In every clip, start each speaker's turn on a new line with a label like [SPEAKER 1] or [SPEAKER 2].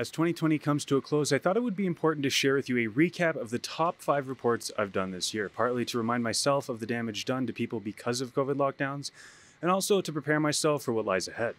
[SPEAKER 1] As 2020 comes to a close, I thought it would be important to share with you a recap of the top 5 reports I've done this year, partly to remind myself of the damage done to people because of COVID lockdowns, and also to prepare myself for what lies ahead.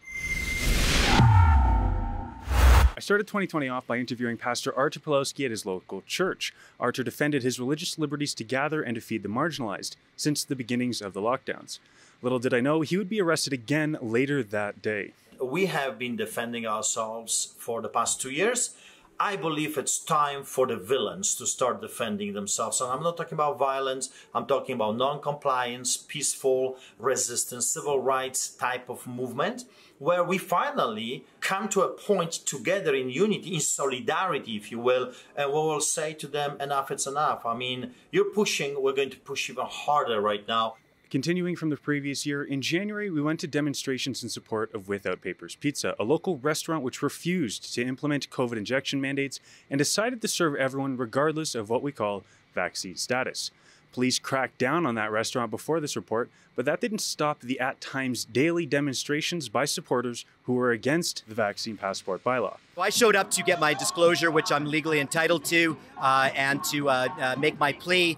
[SPEAKER 1] I started 2020 off by interviewing Pastor Artur Pawlowski at his local church. Artur defended his religious liberties to gather and to feed the marginalized since the beginnings of the lockdowns. Little did I know he would be arrested again later that day.
[SPEAKER 2] We have been defending ourselves for the past 2 years. I believe it's time for the villains to start defending themselves. And I'm not talking about violence. I'm talking about non-compliance, peaceful resistance, civil rights type of movement, where we finally come to a point together in unity, in solidarity, if you will, and we will say to them, enough, it's enough. I mean, you're pushing, we're going to push even harder right now.
[SPEAKER 1] Continuing from the previous year, in January, we went to demonstrations in support of Without Papers Pizza, a local restaurant which refused to implement COVID injection mandates and decided to serve everyone regardless of what we call vaccine status. Police cracked down on that restaurant before this report, but that didn't stop the at times daily demonstrations by supporters who were against the vaccine passport bylaw.
[SPEAKER 3] I showed up to get my disclosure, which I'm legally entitled to, and to make my plea.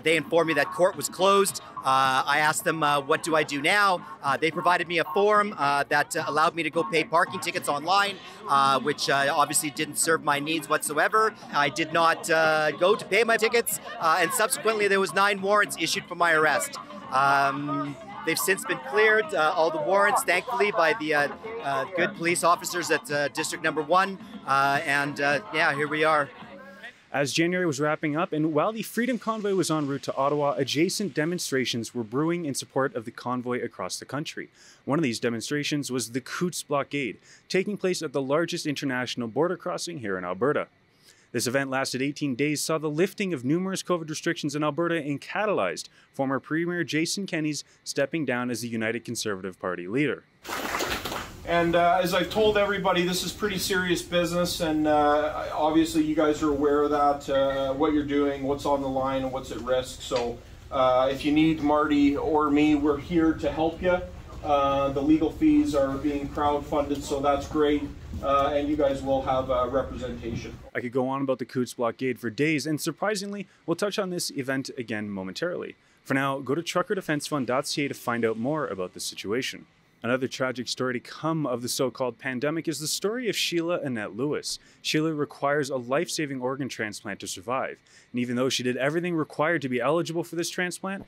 [SPEAKER 3] They informed me that court was closed. I asked them, what do I do now? They provided me a form that allowed me to go pay parking tickets online, which obviously didn't serve my needs whatsoever. I did not go to pay my tickets, and subsequently there was 9 warrants issued for my arrest. They've since been cleared, all the warrants, thankfully, by the good police officers at District Number 1, and yeah, here we are.
[SPEAKER 1] As January was wrapping up, and while the Freedom Convoy was en route to Ottawa, adjacent demonstrations were brewing in support of the convoy across the country. One of these demonstrations was the Coutts Blockade, taking place at the largest international border crossing here in Alberta. This event lasted 18 days, saw the lifting of numerous COVID restrictions in Alberta, and catalyzed former Premier Jason Kenney's stepping down as the United Conservative Party leader.
[SPEAKER 4] And as I've told everybody, this is pretty serious business, and obviously you guys are aware of that, what you're doing, what's on the line, and what's at risk. So if you need Marty or me, we're here to help you. The legal fees are being crowdfunded, so that's great. And you guys will have representation.
[SPEAKER 1] I could go on about the Coutts Blockade for days, and surprisingly, we'll touch on this event again momentarily. For now, go to truckerdefensefund.ca to find out more about the situation. Another tragic story to come of the so-called pandemic is the story of Sheila Annette Lewis. Sheila requires a life-saving organ transplant to survive, and even though she did everything required to be eligible for this transplant,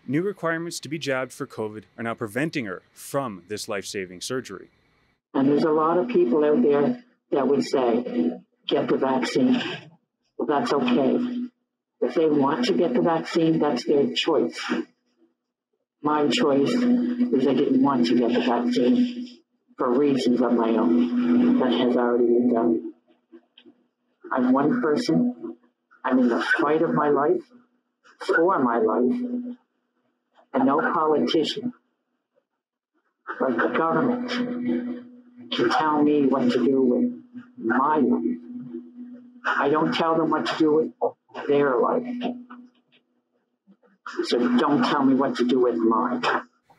[SPEAKER 1] new requirements to be jabbed for COVID are now preventing her from this life-saving surgery.
[SPEAKER 5] And there's a lot of people out there that would say, get the vaccine. Well, that's okay. If they want to get the vaccine, that's their choice. My choice is I didn't want to get the vaccine for reasons of my own. That has already been done. I'm one person. I'm in the fight of my life, for my life, and no politician or the government can tell me what to do with my life. I don't tell them what to do with their life. So don't tell me what to do with mine.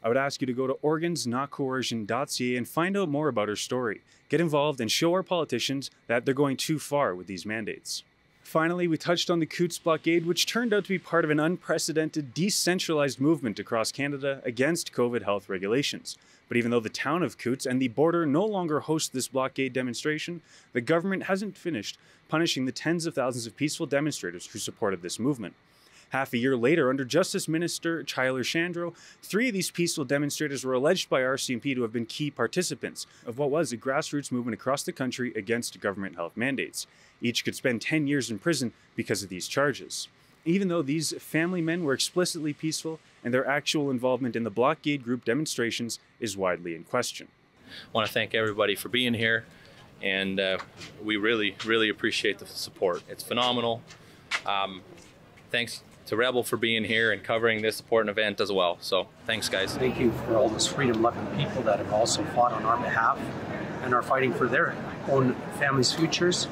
[SPEAKER 1] I would ask you to go to organsnotcoercion.ca and find out more about her story. Get involved and show our politicians that they're going too far with these mandates. Finally, we touched on the Coutts Blockade, which turned out to be part of an unprecedented, decentralized movement across Canada against COVID health regulations. But even though the town of Coutts and the border no longer host this blockade demonstration, the government hasn't finished punishing the tens of thousands of peaceful demonstrators who supported this movement. Half a year later, under Justice Minister Chyler Shandro, 3 of these peaceful demonstrators were alleged by RCMP to have been key participants of what was a grassroots movement across the country against government health mandates. Each could spend 10 years in prison because of these charges. Even though these family men were explicitly peaceful, and their actual involvement in the blockade group demonstrations is widely in question.
[SPEAKER 6] I want to thank everybody for being here, and we really appreciate the support. It's phenomenal. Thanks to Rebel for being here and covering this important event as well. So thanks, guys.
[SPEAKER 7] Thank you for all those freedom-loving people that have also fought on our behalf and are fighting for their own families' futures.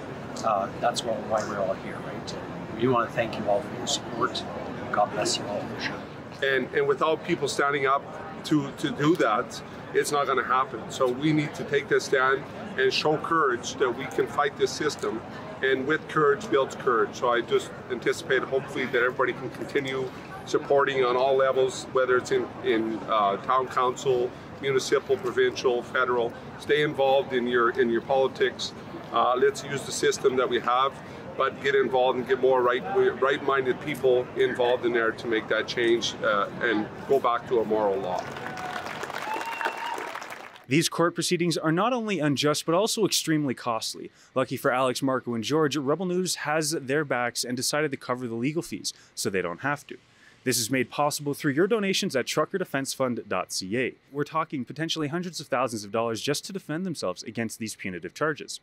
[SPEAKER 7] That's why we're all here, right? We want to thank you all for your support. God bless you all for sure.
[SPEAKER 8] And without people standing up to do that, it's not going to happen. So we need to take this stand and show courage that we can fight this system. And with courage builds courage. So I just anticipate hopefully that everybody can continue supporting on all levels, whether it's in town council, municipal, provincial, federal. Stay involved in your politics. Let's use the system that we have, but get involved and get more right-minded people involved in there to make that change and go back to a moral law.
[SPEAKER 1] These court proceedings are not only unjust, but also extremely costly. Lucky for Alex, Marco, and George, Rebel News has their backs and decided to cover the legal fees, so they don't have to. This is made possible through your donations at truckerdefensefund.ca. We're talking potentially hundreds of thousands of dollars just to defend themselves against these punitive charges.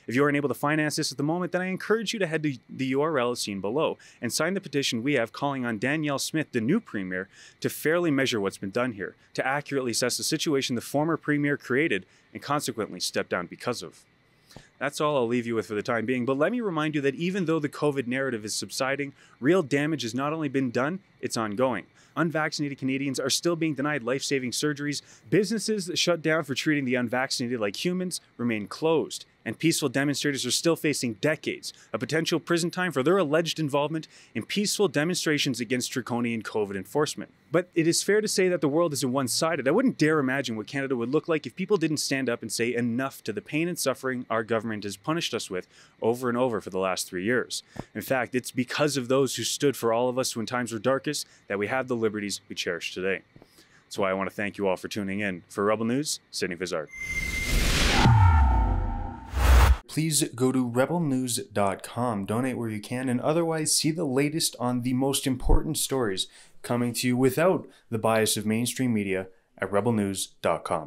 [SPEAKER 1] If you aren't able to finance this at the moment, then I encourage you to head to the URL seen below and sign the petition we have calling on Danielle Smith, the new Premier, to fairly measure what's been done here, to accurately assess the situation the former Premier created and consequently stepped down because of. That's all I'll leave you with for the time being, but let me remind you that even though the COVID narrative is subsiding, real damage has not only been done, it's ongoing. Unvaccinated Canadians are still being denied life-saving surgeries, businesses that shut down for treating the unvaccinated like humans remain closed, and peaceful demonstrators are still facing decades of potential prison time for their alleged involvement in peaceful demonstrations against draconian COVID enforcement. But it is fair to say that the world isn't one-sided. I wouldn't dare imagine what Canada would look like if people didn't stand up and say enough to the pain and suffering our government has punished us with over and over for the last 3 years. In fact, it's because of those who stood for all of us when times were darkest that we have the liberties we cherish today. That's why I want to thank you all for tuning in. For Rebel News, Sydney Fizzard. Please go to rebelnews.com, donate where you can, and otherwise see the latest on the most important stories coming to you without the bias of mainstream media at rebelnews.com.